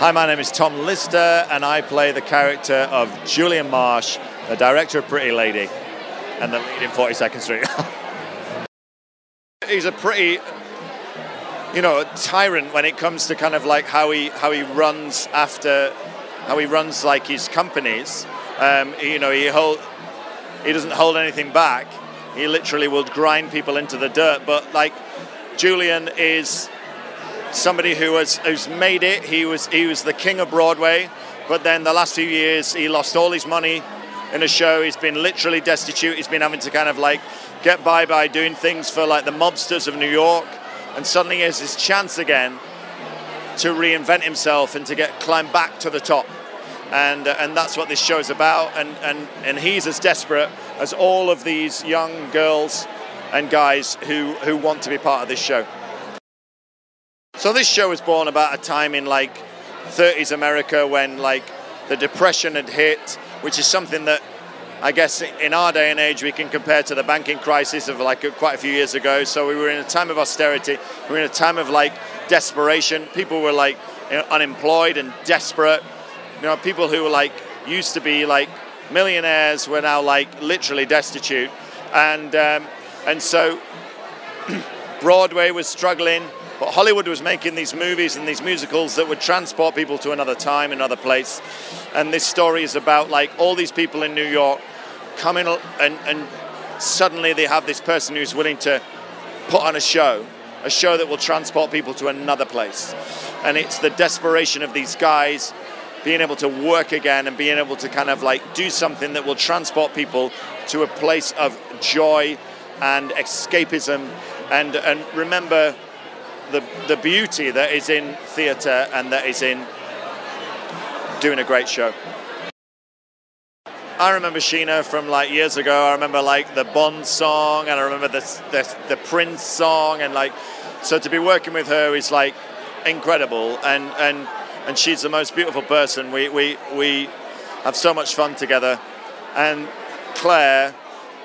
Hi, my name is Tom Lister, and I play the character of Julian Marsh, the director of Pretty Lady, and the lead in 42nd Street. He's a pretty, tyrant when it comes to kind of like how he runs like his companies. He doesn't hold anything back. He literally will grind people into the dirt. But like Julian is somebody who's made it. He was the king of Broadway, but then the last few years he lost all his money in a show. He's been literally destitute. He's been having to kind of like get by doing things for like the mobsters of New York, and suddenly he has his chance again to reinvent himself and to climb back to the top. And that's what this show is about. And he's as desperate as all of these young girls and guys who want to be part of this show. So this show was born about a time in like 30s America when like the Depression had hit, which is something that I guess in our day and age we can compare to the banking crisis of like quite a few years ago. So we were in a time of austerity, we were in a time of like desperation. People were like unemployed and desperate. People who were like used to be like millionaires were now like literally destitute, and so Broadway was struggling. But Hollywood was making these movies and these musicals that would transport people to another time, another place. And this story is about like all these people in New York coming and suddenly they have this person who's willing to put on a show that will transport people to another place. And it's the desperation of these guys being able to work again and being able to kind of like do something that will transport people to a place of joy and escapism and remember the beauty that is in theatre and that is in doing a great show. I remember Sheena from like years ago. I remember like the Bond song, and I remember the Prince song, and like so to be working with her is like incredible, and she's the most beautiful person. We have so much fun together, and Claire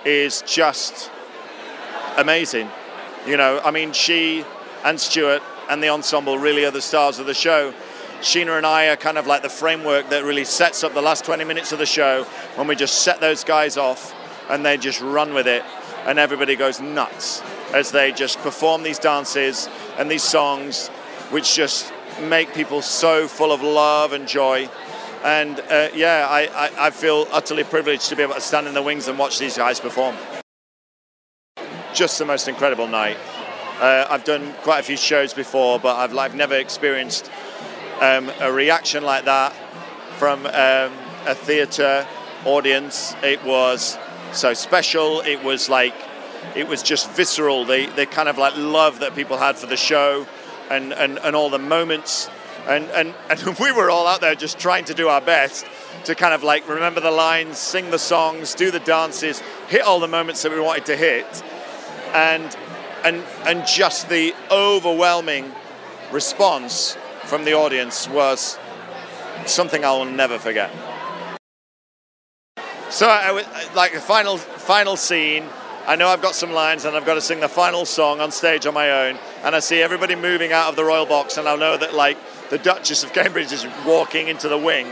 is just amazing. She and Stuart and the ensemble really are the stars of the show. Sheena and I are kind of like the framework that really sets up the last 20 minutes of the show, when we just set those guys off and they just run with it, and everybody goes nuts as they just perform these dances and these songs which just make people so full of love and joy. And I feel utterly privileged to be able to stand in the wings and watch these guys perform. Just the most incredible night. I've done quite a few shows before, but I've never experienced a reaction like that from a theatre audience. It was so special. It was just visceral. The kind of like love that people had for the show and all the moments. And we were all out there just trying to do our best to kind of like remember the lines, sing the songs, do the dances, hit all the moments that we wanted to hit. And just the overwhelming response from the audience was something I will never forget. So I was like the final scene. I know I've got some lines and I've got to sing the final song on stage on my own, and I see everybody moving out of the royal box, and I know that like the Duchess of Cambridge is walking into the wing.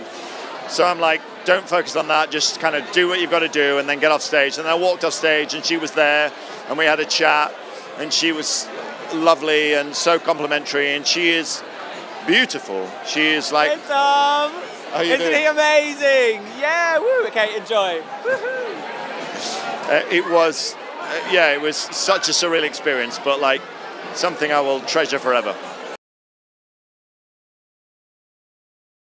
So I'm like, don't focus on that, just kind of do what you've got to do and then get off stage. And I walked off stage and she was there and we had a chat. And she was lovely and so complimentary, and she is beautiful. She is like... Hey Tom! Isn't he amazing? Yeah, woo! Okay, enjoy. It was such a surreal experience, but like something I will treasure forever.